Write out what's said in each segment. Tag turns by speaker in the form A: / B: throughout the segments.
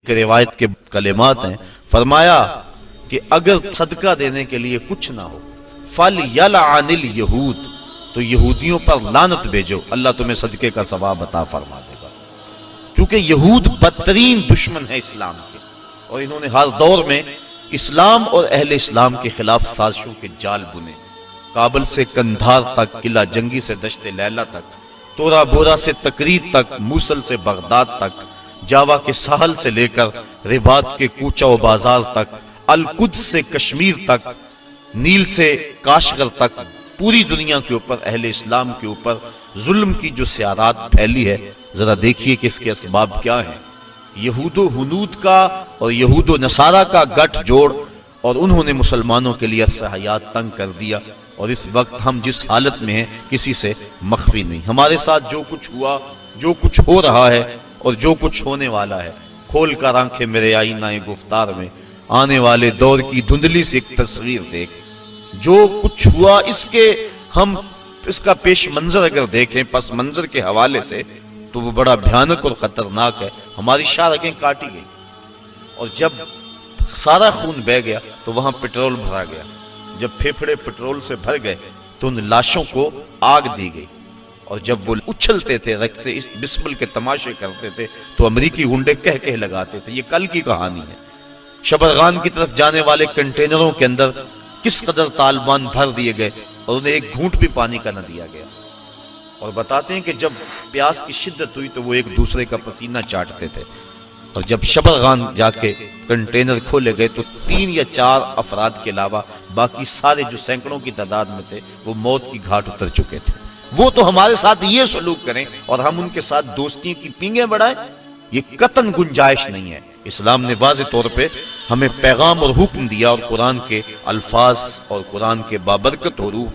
A: روایت کے کلمات ہیں، فرمایا کہ اگر صدقہ دینے کے لیے کچھ نہ ہو فَلْيَلْعَنِ الْيَهُودِ، تو یہودیوں پر لعنت بھیجو، اللہ تمہیں صدقے کا ثواب عطا فرما دے گا۔ چونکہ یہود بدترین دشمن ہے اسلام کے، اور انہوں نے ہر دور میں اسلام اور اہل اسلام کے خلاف سازشوں کے جال بنے، کابل سے کندھار تک، قلعہ جنگی سے دشت لیلہ تک، تورا بورا سے تکریر تک، موصل سے بغداد تک، جاوا کے ساحل سے لے کر رباط کے کوچہ و بازار تک، القدس سے کشمیر تک، نیل سے کاشغر تک، پوری دنیا کے اوپر اہل اسلام کے اوپر ظلم کی جو سیارات پھیلی ہے، ذرا دیکھیے کہ اس کے اسباب کیا ہیں۔ یہود و ہنود کا اور یہود و نصارہ کا گٹھ جوڑ، اور انہوں نے مسلمانوں کے لیے عرصہ حیات تنگ کر دیا، اور اس وقت ہم جس حالت میں ہیں کسی سے مخفی نہیں۔ ہمارے ساتھ جو کچھ ہوا، جو کچھ ہو رہا ہے اور جو کچھ ہونے والا ہے، کھول کر آنکھیں میرے آئینہ گفتار میں، آنے والے دور کی دھندلی سے ایک تصویر دیکھ۔ جو کچھ ہوا اس کا پیش منظر اگر دیکھیں پس منظر کے حوالے سے، تو وہ بڑا بھیانک اور خطرناک ہے۔ ہماری شاہ کاٹی گئی، اور جب سارا خون بہہ گیا تو وہاں پٹرول بھرا گیا۔ جب پھیپھڑے پٹرول سے بھر گئے تو ان لاشوں کو آگ دی گئی، اور جب وہ اچھلتے تھے رقص سے بسمل کے تماشے کرتے تھے تو امریکی گنڈے کہہ لگاتے تھے۔ یہ کل کی کہانی ہے۔ شبرغان کی طرف جانے والے کنٹینروں کے اندر کس قدر طالبان بھر دیے گئے، اور انہیں ایک گھونٹ بھی پانی کا نہ دیا گیا۔ اور بتاتے ہیں کہ جب پیاس کی شدت ہوئی تو وہ ایک دوسرے کا پسینہ چاٹتے تھے، اور جب شبرغان جا کے کنٹینر کھولے گئے تو 3 یا 4 افراد کے علاوہ باقی سارے جو سینکڑوں کی تعداد میں تھے وہ موت کی گھاٹ اتر چکے تھے۔ وہ تو ہمارے ساتھ یہ سلوک کریں اور ہم ان کے ساتھ دوستی کی پینگیں بڑھائیں، یہ قطعاً گنجائش نہیں ہے۔ اسلام نے واضح طور پہ ہمیں پیغام اور حکم دیا، اور قرآن کے الفاظ اور قرآن کے بابرکت حروف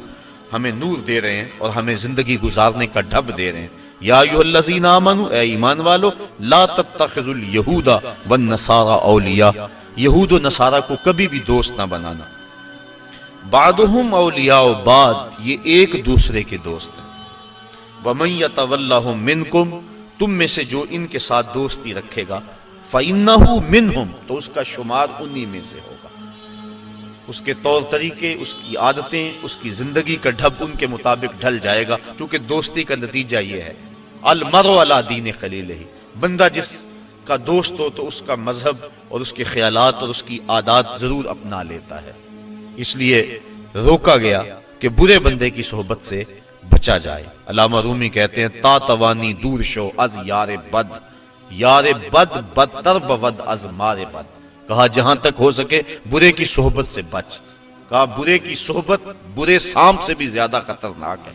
A: ہمیں نور دے رہے ہیں اور ہمیں زندگی گزارنے کا ڈھب دے رہے ہیں۔ یا ایھا الذین آمنوا، اے ایمان والو، لا تتخذوا الیہود والنصارى اولیاء، یہود و نصارہ کو کبھی بھی دوست نہ بنانا۔ بعضهم اولیاء بعض، یہ ایک دوسرے کے دوست ہیں۔ ومن یتولہم منکم، تم میں سے جو ان کے ساتھ دوستی رکھے گا، فإنہ منہم، تو اس کا شمار انہی میں سے ہوگا۔ اس کے طور طریقے، اس کی عادتیں، اس کی زندگی کا ڈھب ان کے مطابق ڈھل جائے گا، کیونکہ دوستی کا نتیجہ یہ ہے، المرء علی دین خلیلہ، بندہ جس کا دوست ہو تو اس کا مذہب اور اس کے خیالات اور اس کی عادات ضرور اپنا لیتا ہے۔ اس لیے روکا گیا کہ برے بندے کی صحبت سے بچا جائے۔ علامہ رومی کہتے ہیں، تا توانی دور شو از یار بد، یار بد بدتر بود از مار بد۔ کہا جہاں تک ہو سکے برے کی صحبت سے بچ، کہا برے کی صحبت برے سانپ سے بھی زیادہ خطرناک ہے۔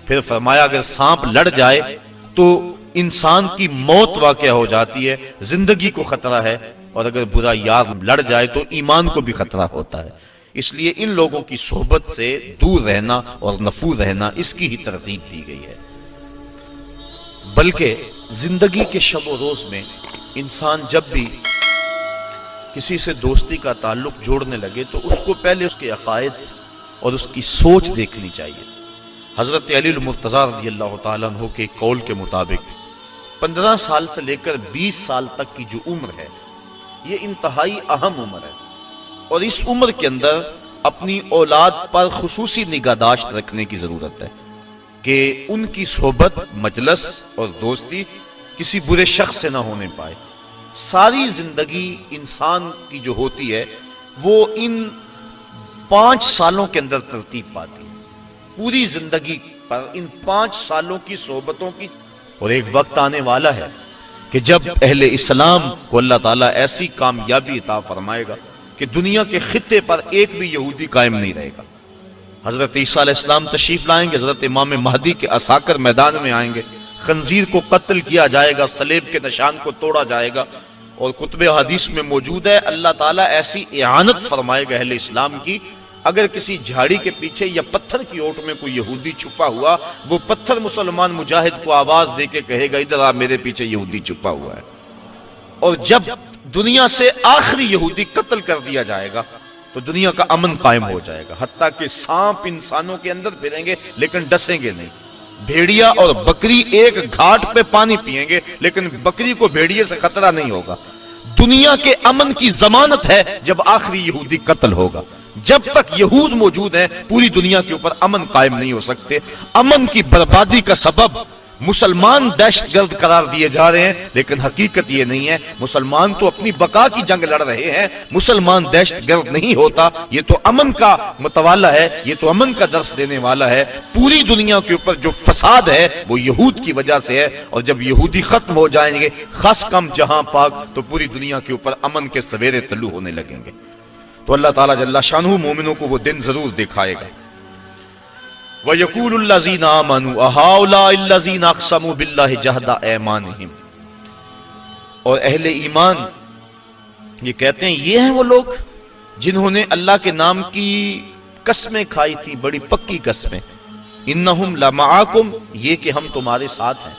A: پھر فرمایا اگر سانپ لڑ جائے تو انسان کی موت واقع ہو جاتی ہے، زندگی کو خطرہ ہے، اور اگر برا یار لڑ جائے تو ایمان کو بھی خطرہ ہوتا ہے۔ اس لیے ان لوگوں کی صحبت سے دور رہنا اور نفور رہنا، اس کی ہی ترغیب دی گئی ہے۔ بلکہ زندگی کے شب و روز میں انسان جب بھی کسی سے دوستی کا تعلق جوڑنے لگے تو اس کو پہلے اس کے عقائد اور اس کی سوچ دیکھنی چاہیے۔ حضرت علی المرتضیٰ رضی اللہ تعالیٰ عنہ کے قول کے مطابق 15 سال سے لے کر 20 سال تک کی جو عمر ہے، یہ انتہائی اہم عمر ہے، اور اس عمر کے اندر اپنی اولاد پر خصوصی نگہداشت رکھنے کی ضرورت ہے کہ ان کی صحبت، مجلس اور دوستی کسی برے شخص سے نہ ہونے پائے۔ ساری زندگی انسان کی جو ہوتی ہے وہ ان 5 سالوں کے اندر ترتیب پاتی ہے، پوری زندگی پر ان 5 سالوں کی صحبتوں کی۔ اور ایک وقت آنے والا ہے کہ جب اہل اسلام کو اللہ تعالیٰ ایسی کامیابی عطا فرمائے گا کہ دنیا کے خطے پر ایک بھی یہودی قائم نہیں رہے گا۔ حضرت عیسیٰ علیہ السلام تشریف لائیں گے، حضرت امام مہدی کے عساکر میدان میں آئیں گے، خنزیر کو قتل کیا جائے گا، صلیب کے نشان کو توڑا جائے گا، اور کتب حدیث میں موجود ہے اللہ تعالیٰ ایسی اعانت فرمائے گا اہل اسلام کی، اگر کسی جھاڑی کے پیچھے یا پتھر کی اوٹ میں کوئی یہودی چھپا ہوا، وہ پتھر مسلمان مجاہد کو آواز دے کے کہے گا ادھر آ، میرے پیچھے یہودی چھپا ہوا ہے۔ اور جب دنیا سے آخری یہودی قتل کر دیا جائے گا تو دنیا کا امن قائم ہو جائے گا، حتیٰ کہ سانپ انسانوں کے اندر پھریں گے لیکن ڈسیں گے نہیں۔ بھیڑیا اور بکری ایک گھاٹ پہ پانی پئیں گے لیکن بکری کو بھیڑیے سے خطرہ نہیں ہوگا۔ دنیا کے امن کی ضمانت ہے جب آخری یہودی قتل ہوگا. جب تک یہود موجود ہیں پوری دنیا کے اوپر امن قائم نہیں ہو سکتے. امن کی بربادی کا سبب مسلمان دہشت گرد قرار دیے جا رہے ہیں، لیکن حقیقت یہ نہیں ہے. مسلمان تو اپنی بقا کی جنگ لڑ رہے ہیں، مسلمان دہشت گرد نہیں ہوتا. یہ تو امن کا متوالا ہے، یہ تو امن کا درس دینے والا ہے. پوری دنیا کے اوپر جو فساد ہے وہ یہود کی وجہ سے ہے، اور جب یہودی ختم ہو جائیں گے خاص کم جہاں پاک، تو پوری دنیا کے اوپر امن کے سویرے طلوع ہونے لگیں گے. تو اللہ تعالیٰ جل شانہ مومنوں کو وہ دن ضرور دکھائے گا. وَيَقُولُ الَّذِينَ آمَنُوا أَهَؤُلَاءِ الَّذِينَ أَقْسَمُوا بِاللَّهِ جَهْدَ أَيْمَانِهِمْ، اور اہل ایمان یہ کہتے ہیں یہ ہیں وہ لوگ جنہوں نے اللہ کے نام کی قسمیں کھائی تھی، بڑی پکی قسمیں. إِنَّهُمْ لَمَعَكُمْ، یہ کہ ہم تمہارے ساتھ ہیں،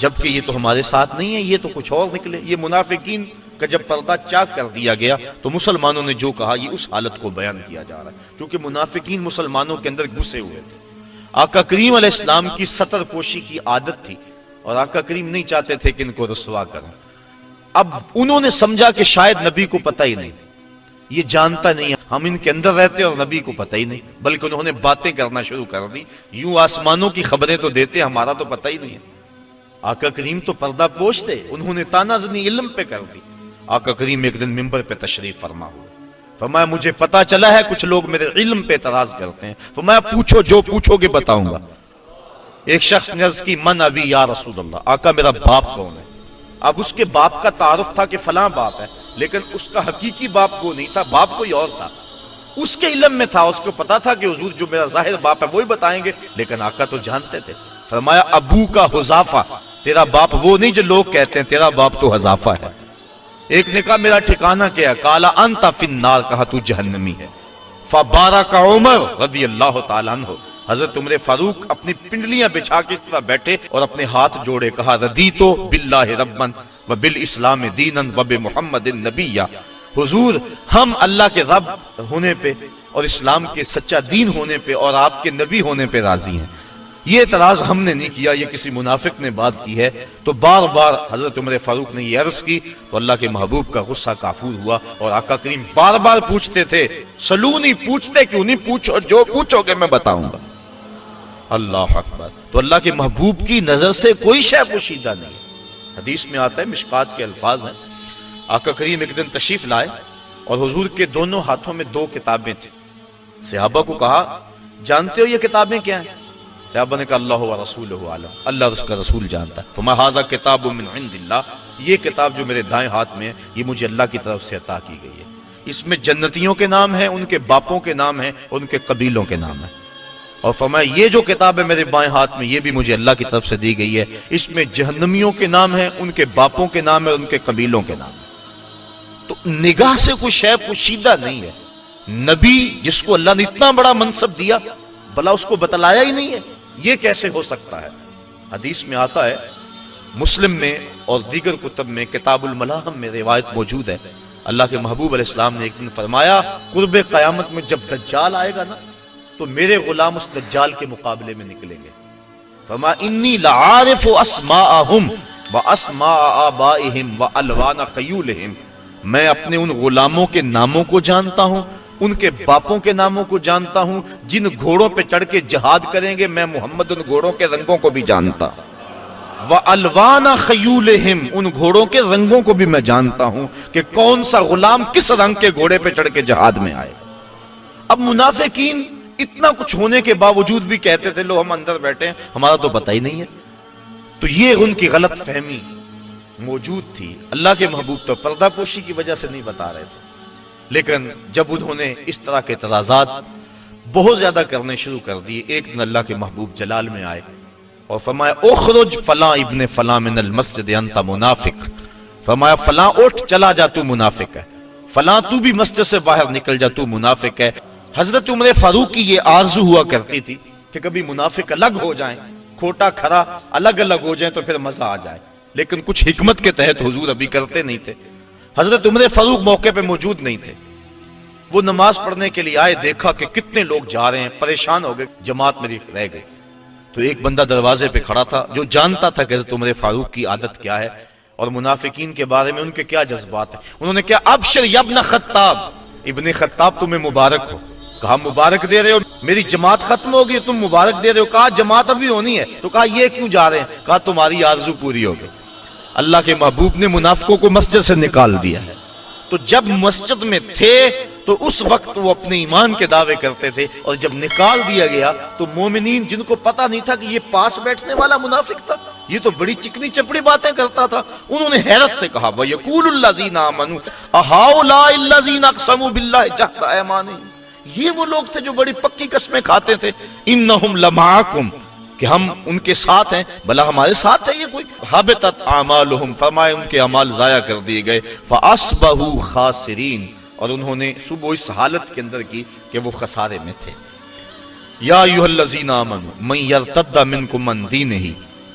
A: جبکہ یہ تو ہمارے ساتھ نہیں ہے، یہ تو کچھ اور نکلے. یہ منافقین کا جب پردہ چاک کر دیا گیا تو مسلمانوں نے جو کہا یہ اس حالت کو بیان کیا جا رہا ہے، کیونکہ منافقین مسلمانوں کے اندر گھسے ہوئے تھے. آقا کریم علیہ السلام کی ستر پوشی کی عادت تھی، اور آقا کریم نہیں چاہتے تھے کہ ان کو رسوا کریں. اب انہوں نے سمجھا کہ شاید نبی کو پتہ ہی نہیں، یہ جانتا نہیں ہے، ہم ان کے اندر رہتے اور نبی کو پتہ ہی نہیں، بلکہ انہوں نے باتیں کرنا شروع کر دی. یوں آسمانوں کی خبریں تو دیتے، ہمارا تو پتہ ہی نہیں ہے. آقا کریم تو پردہ پوش تھے، انہوں نے تانا زنی علم پہ کر دی. آقا کریم ایک دن منبر پہ تشریف فرما ہوئے، فرمایا مجھے پتا چلا ہے کچھ لوگ میرے علم پہ اعتراض کرتے ہیں. فرمایا پوچھو، جو پوچھو گے بتاؤں گا. ایک شخص نے عرض کی من ابی یا رسول اللہ، آقا میرا باپ کون ہے؟ اب اس کے باپ کا تعارف تھا کہ فلاں باپ ہے، لیکن اس کا حقیقی باپ وہ نہیں تھا، باپ کوئی اور تھا. اس کے علم میں تھا، اس کو پتا تھا کہ حضور جو میرا ظاہر باپ ہے وہی بتائیں گے، لیکن آقا تو جانتے تھے. فرمایا ابو کا حذافہ، تیرا باپ وہ نہیں جو لوگ کہتے ہیں، تیرا باپ تو حذافہ ہے. ایک نے کہا میرا ٹھکانہ کیا ہے؟ کالا انت فی النار، کہا تو جہنمی ہے. فبارک عمر رضی اللہ تعالیٰ عنہ، حضرت عمر فاروق اپنی پنڈلیاں بچھا کے اس طرح بیٹھے اور اپنے ہاتھ جوڑے، کہا ردیت باللہ ربا وبالاسلام دینا وبمحمد نبیا. حضور ہم اللہ کے رب ہونے پہ اور اسلام کے سچا دین ہونے پہ اور آپ کے نبی ہونے پہ راضی ہیں. یہ اعتراض ہم نے نہیں کیا، یہ کسی منافق نے بات کی ہے. تو بار بار حضرت عمر فاروق نے یہ عرض کی تو اللہ کے محبوب کا غصہ کافور ہوا، اور آقا کریم بار بار پوچھتے تھے. سلونی، پوچھتے کیوں نہیں؟ پوچھو، جو پوچھو گے میں بتاؤں گا. اللہ اکبر. تو اللہ کے محبوب کی نظر سے کوئی شے پوشیدہ نہیں. حدیث میں آتا ہے، مشکات کے الفاظ ہیں، آقا کریم ایک دن تشریف لائے اور حضور کے دونوں ہاتھوں میں 2 کتابیں تھیں. صحابہ کو کہا جانتے ہو یہ کتابیں کیا ہیں؟ صحابہ نے کہا اللہ و رسولہ عالم، اللہ اور اس کا رسول جانتا ہے. فما ھذا کتاب من عند اللہ، یہ کتاب جو میرے دائیں ہاتھ میں ہے یہ مجھے اللہ کی طرف سے عطا کی گئی ہے. اس میں جنتیوں کے نام ہیں، ان کے باپوں کے نام ہیں، ان کے قبیلوں کے نام ہیں. اور فرمایا یہ جو کتاب ہے میرے بائیں ہاتھ میں یہ بھی مجھے اللہ کی طرف سے دی گئی ہے، اس میں جہنمیوں کے نام ہیں، ان کے باپوں کے نام ہیں، ان کے قبیلوں کے نام ہیں. تو نگاہ سے کوئی شے پوشیدہ نہیں ہے. نبی جس کو اللہ نے اتنا بڑا منصب دیا، بھلا اس کو بتلایا ہی نہیں ہے، یہ کیسے ہو سکتا ہے؟ حدیث میں آتا ہے، مسلم میں اور دیگر کتب میں، کتاب الملاحم میں روایت موجود ہے، اللہ کے محبوب علیہ السلام نے ایک دن فرمایا قرب قیامت میں جب دجال آئے گا نا تو میرے غلام اس دجال کے مقابلے میں نکلیں گے. فرمایا انی لعارف اسماءہم واسماء آبائہم والوان خیولہم، میں اپنے ان غلاموں کے ناموں کو جانتا ہوں، ان کے باپوں کے ناموں کو جانتا ہوں، جن گھوڑوں پہ چڑھ کے جہاد کریں گے میں محمد ان گھوڑوں کے رنگوں کو بھی جانتا ہوں. وَأَلْوَانَ خَيُولِهِمْ، ان گھوڑوں کے رنگوں کو بھی میں جانتا ہوں کہ کون سا غلام کس رنگ کے گھوڑے پہ چڑھ کے جہاد میں آئے. اب منافقین اتنا کچھ ہونے کے باوجود بھی کہتے تھے لو ہم اندر بیٹھے ہیں، ہمارا تو پتہ ہی نہیں ہے. تو یہ ان کی غلط فہمی موجود تھی. اللہ کے محبوب تو پردہ پوشی کی وجہ سے نہیں بتا رہے تھے، لیکن جب انہوں نے اس طرح کے اعتراضات بہت زیادہ کرنے شروع کر دیے، ایک دن اللہ کے محبوب جلال میں آئے اور فرمایا اخرج فلاں ابن فلاں من المسجد انت منافق. فرمایا فلاں اٹھ چلا جا تو منافق ہے، فلاں تو بھی مسجد سے باہر نکل جا تو منافق ہے. حضرت عمر فاروق کی یہ آرزو ہوا کرتی تھی کہ کبھی منافق الگ ہو جائیں، کھوٹا کھرا الگ الگ ہو جائیں تو پھر مزہ آ جائے، لیکن کچھ حکمت کے تحت حضور ابھی کرتے نہیں تھے. حضرت عمر فاروق موقع پہ موجود نہیں تھے. وہ نماز پڑھنے کے لیے آئے، دیکھا کہ کتنے لوگ جا رہے ہیں، پریشان ہو گئے، جماعت میری رہ گئی. تو ایک بندہ دروازے پہ کھڑا تھا جو جانتا تھا کہ حضرت عمر فاروق کی عادت کیا ہے. اور منافقین کے بارے میں ان کے کیا جذبات ہیں. انہوں نے کیا ابشر یا ابن خطاب، ابن خطاب تمہیں مبارک ہو. کہا مبارک دے رہے ہو، میری جماعت ختم ہوگی تم مبارک دے رہے ہو. کہا جماعت ابھی ہونی ہے. تو کہا یہ کیوں جا رہے ہیں؟ کہا تمہاری آرزو پوری ہو گئی. اللہ کے محبوب نے منافقوں کو مسجد سے نکال دیا ہے. تو جب مسجد میں تھے تو اس وقت وہ اپنے ایمان کے دعوے کرتے تھے، اور جب نکال دیا گیا تو مومنین جن کو پتہ نہیں تھا کہ یہ پاس بیٹھنے والا منافق تھا، یہ تو بڑی چکنی چپڑی باتیں کرتا تھا، انہوں نے حیرت سے کہا وَيَقُولُ الَّذِينَ آمَنُوا أَهَؤُلَاءِ الَّذِينَ أَقْسَمُوا بِاللَّهِ جَهْدَ أَيْمَانِهِمْ، یہ وہ لوگ تھے جو بڑی پکی قسمیں کھاتے تھے. إِنَّهُمْ لَمَعَكُمْ، کہ ہم ان کے ساتھ ہیں. بھلا ہمارے ساتھ ہے یہ کوئی؟ حبطت اعمالهم، فرمائے ان کے اعمال ضائع کر دیے گئے. فاصبحوا خاسرین، اور انہوں نے صبح اس حالت کے اندر کی کہ وہ خسارے میں تھے. یا ایھا الذین آمنوا من یرتد منکم عن دینہ،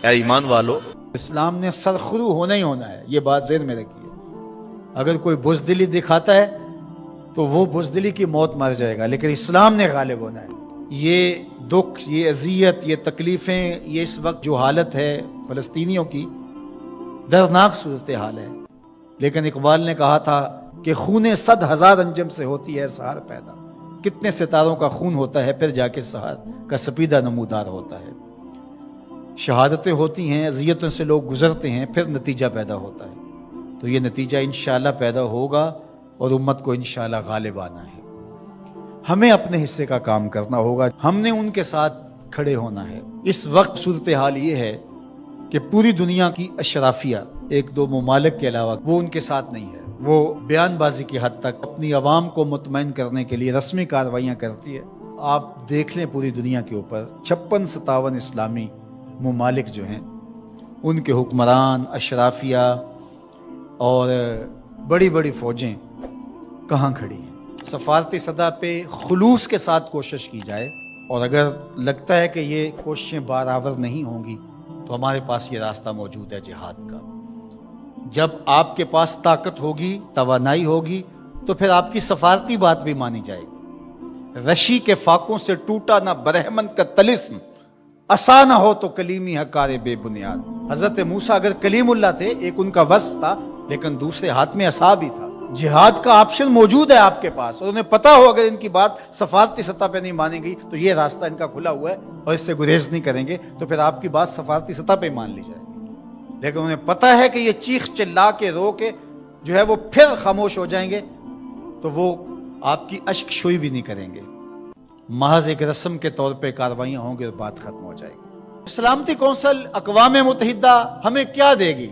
A: اے ایمان والو،
B: اسلام نے سرخرو ہونا ہی ہونا ہے، یہ بات ذہن میں رکھیے. اگر کوئی بزدلی دکھاتا ہے تو وہ بزدلی کی موت مر جائے گا، لیکن اسلام نے غالب ہونا ہے. یہ دکھ، یہ اذیت، یہ تکلیفیں، یہ اس وقت جو حالت ہے فلسطینیوں کی، دردناک صورتحال ہے. لیکن اقبال نے کہا تھا کہ خون 100,000 انجم سے ہوتی ہے سحر پیدا. کتنے ستاروں کا خون ہوتا ہے، پھر جا کے سحر کا سپیدہ نمودار ہوتا ہے. شہادتیں ہوتی ہیں، اذیتوں سے لوگ گزرتے ہیں، پھر نتیجہ پیدا ہوتا ہے. تو یہ نتیجہ انشاءاللہ پیدا ہوگا اور امت کو انشاءاللہ غالب آنا ہے. ہمیں اپنے حصے کا کام کرنا ہوگا، ہم نے ان کے ساتھ کھڑے ہونا ہے. اس وقت صورتحال یہ ہے کہ پوری دنیا کی اشرافیہ، ایک دو ممالک کے علاوہ، وہ ان کے ساتھ نہیں ہے. وہ بیان بازی کی حد تک اپنی عوام کو مطمئن کرنے کے لیے رسمی کارروائیاں کرتی ہے. آپ دیکھ لیں پوری دنیا کے اوپر 56-57 اسلامی ممالک جو ہیں، ان کے حکمران، اشرافیہ اور بڑی بڑی فوجیں کہاں کھڑی ہیں. سفارتی سطح پہ خلوص کے ساتھ کوشش کی جائے، اور اگر لگتا ہے کہ یہ کوششیں برآور نہیں ہوں گی تو ہمارے پاس یہ راستہ موجود ہے جہاد کا. جب آپ کے پاس طاقت ہوگی، توانائی ہوگی، تو پھر آپ کی سفارتی بات بھی مانی جائے گی. رشی کے فاقوں سے ٹوٹا نہ برہمن کا طلسم، عصا نہ ہو تو کلیمی حکار بے بنیاد. حضرت موسیٰ اگر کلیم اللہ تھے، ایک ان کا وصف تھا، لیکن دوسرے ہاتھ میں عصا بھی تھا. جہاد کا آپشن موجود ہے آپ کے پاس، اور انہیں پتا ہو اگر ان کی بات سفارتی سطح پہ نہیں مانے گی تو یہ راستہ ان کا کھلا ہوا ہے اور اس سے گریز نہیں کریں گے، تو پھر آپ کی بات سفارتی سطح پہ مان لی جائے گی. لیکن انہیں پتا ہے کہ یہ چیخ چلا کے رو کے جو ہے وہ پھر خاموش ہو جائیں گے، تو وہ آپ کی اشک شوئی بھی نہیں کریں گے. محض ایک رسم کے طور پہ کاروائیاں ہوں گی اور بات ختم ہو جائے گی. سلامتی کونسل اقوام متحدہ ہمیں کیا دے گی؟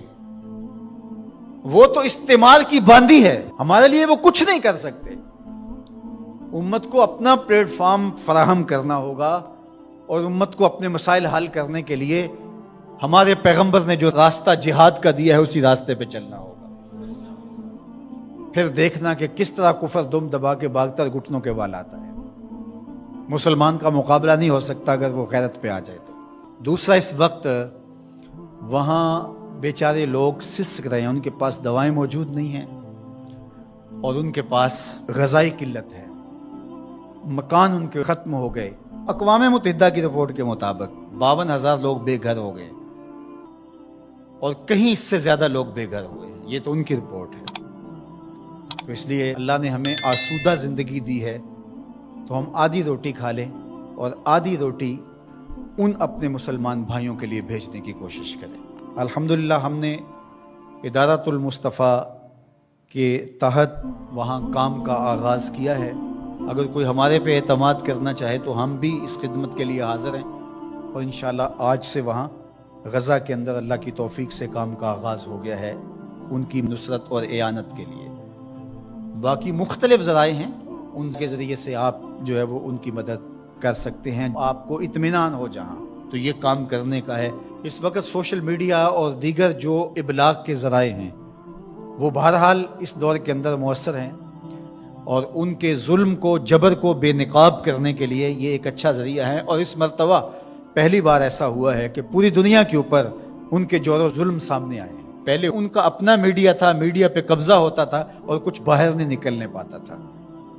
B: وہ تو استعمار کی باندھی ہے، ہمارے لیے وہ کچھ نہیں کر سکتے. امت کو اپنا پلیٹ فارم فراہم کرنا ہوگا، اور امت کو اپنے مسائل حل کرنے کے لیے ہمارے پیغمبر نے جو راستہ جہاد کا دیا ہے اسی راستے پہ چلنا ہوگا. پھر دیکھنا کہ کس طرح کفر دم دبا کے بھاگتا گھٹنوں کے بال آتا ہے. مسلمان کا مقابلہ نہیں ہو سکتا اگر وہ غیرت پہ آ جائے تو. دوسرا، اس وقت وہاں بیچارے لوگ سسک رہے ہیں، ان کے پاس دوائیں موجود نہیں ہیں، اور ان کے پاس غذائی قلت ہے، مکان ان کے ختم ہو گئے. اقوام متحدہ کی رپورٹ کے مطابق 52,000 لوگ بے گھر ہو گئے، اور کہیں اس سے زیادہ لوگ بے گھر ہوئے. یہ تو ان کی رپورٹ ہے. تو اس لیے اللہ نے ہمیں آسودہ زندگی دی ہے، تو ہم آدھی روٹی کھا لیں اور آدھی روٹی ان اپنے مسلمان بھائیوں کے لیے بھیجنے کی کوشش کریں. الحمدللہ ہم نے ادارۃ المصطفیٰ کے تحت وہاں کام کا آغاز کیا ہے. اگر کوئی ہمارے پہ اعتماد کرنا چاہے تو ہم بھی اس خدمت کے لیے حاضر ہیں، اور انشاءاللہ آج سے وہاں غزہ کے اندر اللہ کی توفیق سے کام کا آغاز ہو گیا ہے ان کی نصرت اور اعانت کے لیے. باقی مختلف ذرائع ہیں، ان کے ذریعے سے آپ جو ہے وہ ان کی مدد کر سکتے ہیں. آپ کو اطمینان ہو جہاں تو یہ کام کرنے کا ہے. اس وقت سوشل میڈیا اور دیگر جو ابلاغ کے ذرائع ہیں وہ بہرحال اس دور کے اندر مؤثر ہیں، اور ان کے ظلم کو، جبر کو بے نقاب کرنے کے لیے یہ ایک اچھا ذریعہ ہے. اور اس مرتبہ پہلی بار ایسا ہوا ہے کہ پوری دنیا کے اوپر ان کے جور و ظلم سامنے آئے ہیں. پہلے ان کا اپنا میڈیا تھا، میڈیا پہ قبضہ ہوتا تھا اور کچھ باہر نہیں نکلنے پاتا تھا.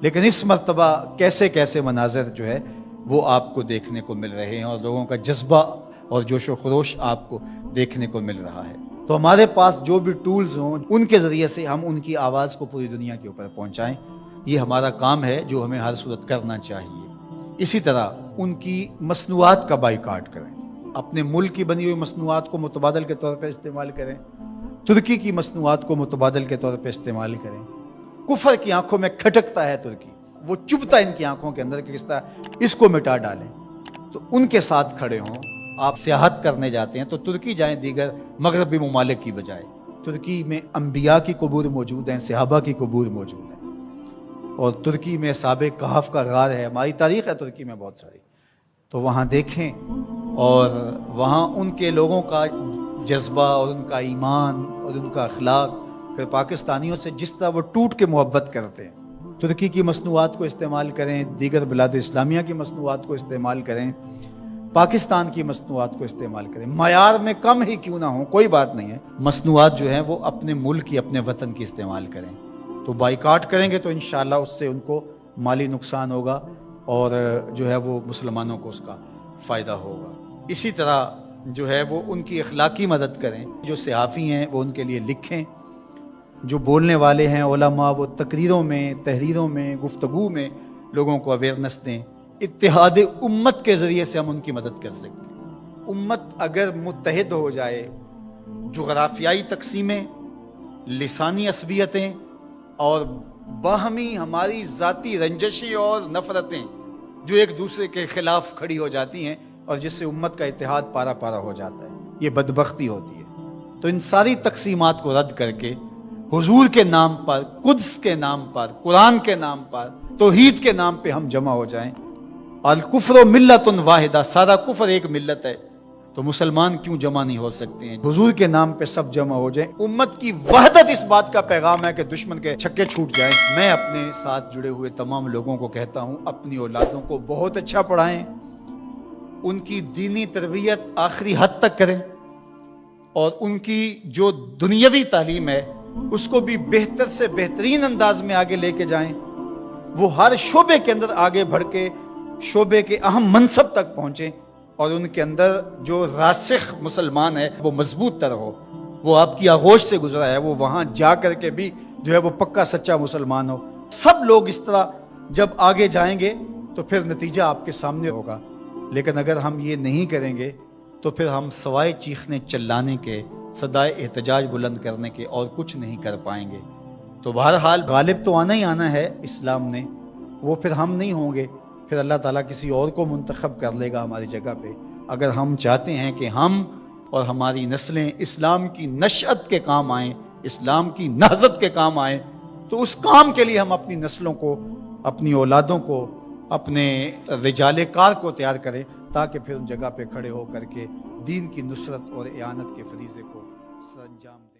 B: لیکن اس مرتبہ کیسے کیسے مناظر جو ہے وہ آپ کو دیکھنے کو مل رہے ہیں، اور لوگوں کا جذبہ اور جوش و خروش آپ کو دیکھنے کو مل رہا ہے. تو ہمارے پاس جو بھی ٹولز ہوں ان کے ذریعے سے ہم ان کی آواز کو پوری دنیا کے اوپر پہنچائیں. یہ ہمارا کام ہے جو ہمیں ہر صورت کرنا چاہیے. اسی طرح ان کی مصنوعات کا بائیکاٹ کریں. اپنے ملک کی بنی ہوئی مصنوعات کو متبادل کے طور پہ استعمال کریں. ترکی کی مصنوعات کو متبادل کے طور پہ استعمال کریں. کفر کی آنکھوں میں کھٹکتا ہے ترکی، وہ چبھتا ہے ان کی آنکھوں کے اندر کہ کس طرح اس کو مٹا ڈالیں. تو ان کے ساتھ کھڑے ہوں. آپ سیاحت کرنے جاتے ہیں تو ترکی جائیں دیگر مغربی ممالک کی بجائے. ترکی میں انبیاء کی قبور موجود ہیں، صحابہ کی قبور موجود ہیں، اور ترکی میں اصحاب کہف کا غار ہے. ہماری تاریخ ہے ترکی میں بہت ساری. تو وہاں دیکھیں اور وہاں ان کے لوگوں کا جذبہ اور ان کا ایمان اور ان کا اخلاق پھر پاکستانیوں سے جس طرح وہ ٹوٹ کے محبت کرتے ہیں. ترکی کی مصنوعات کو استعمال کریں، دیگر بلاد اسلامیہ کی مصنوعات کو استعمال کریں، پاکستان کی مصنوعات کو استعمال کریں. معیار میں کم ہی کیوں نہ ہوں کوئی بات نہیں ہے، مصنوعات جو ہیں وہ اپنے ملک کی، اپنے وطن کی استعمال کریں. تو بائیکاٹ کریں گے تو انشاءاللہ اس سے ان کو مالی نقصان ہوگا اور جو ہے وہ مسلمانوں کو اس کا فائدہ ہوگا. اسی طرح جو ہے وہ ان کی اخلاقی مدد کریں. جو صحافی ہیں وہ ان کے لیے لکھیں، جو بولنے والے ہیں علماء وہ تقریروں میں، تحریروں میں، گفتگو میں لوگوں کو اویئرنیس دیں. اتحاد امت کے ذریعے سے ہم ان کی مدد کر سکتے ہیں. امت اگر متحد ہو جائے، جغرافیائی تقسیمیں، لسانی عصبیتیں اور باہمی ہماری ذاتی رنجشیں اور نفرتیں جو ایک دوسرے کے خلاف کھڑی ہو جاتی ہیں اور جس سے امت کا اتحاد پارا پارا ہو جاتا ہے، یہ بدبختی ہوتی ہے. تو ان ساری تقسیمات کو رد کر کے حضور کے نام پر، قدس کے نام پر، قرآن کے نام پر، توحید کے نام پہ ہم جمع ہو جائیں. الکفر ملت واحدہ، سارا کفر ایک ملت ہے، تو مسلمان کیوں جمع نہیں ہو سکتے ہیں؟ حضور کے نام پہ سب جمع ہو جائیں. امت کی وحدت اس بات کا پیغام ہے کہ دشمن کے چھکے چھوٹ جائیں. میں اپنے ساتھ جڑے ہوئے تمام لوگوں کو کہتا ہوں اپنی اولادوں کو بہت اچھا پڑھائیں، ان کی دینی تربیت آخری حد تک کریں، اور ان کی جو دنیاوی تعلیم ہے اس کو بھی بہتر سے بہترین انداز میں آگے لے کے جائیں. وہ ہر شعبے کے اندر آگے بڑھ کے شعبے کے اہم منصب تک پہنچیں، اور ان کے اندر جو راسخ مسلمان ہے وہ مضبوط تر ہو. وہ آپ کی آغوش سے گزرا ہے، وہ وہاں جا کر کے بھی جو ہے وہ پکا سچا مسلمان ہو. سب لوگ اس طرح جب آگے جائیں گے تو پھر نتیجہ آپ کے سامنے ہوگا. لیکن اگر ہم یہ نہیں کریں گے تو پھر ہم سوائے چیخنے چلانے کے، صدائے احتجاج بلند کرنے کے اور کچھ نہیں کر پائیں گے. تو بہرحال غالب تو آنا ہی آنا ہے اسلام نے، وہ پھر ہم نہیں ہوں گے، پھر اللہ تعالیٰ کسی اور کو منتخب کر لے گا ہماری جگہ پہ. اگر ہم چاہتے ہیں کہ ہم اور ہماری نسلیں اسلام کی نشأت کے کام آئیں، اسلام کی نہضت کے کام آئیں، تو اس کام کے لیے ہم اپنی نسلوں کو، اپنی اولادوں کو، اپنے رجال کار کو تیار کریں، تاکہ پھر ان جگہ پہ کھڑے ہو کر کے دین کی نصرت اور اعانت کے فریضے کو سر انجام دیں.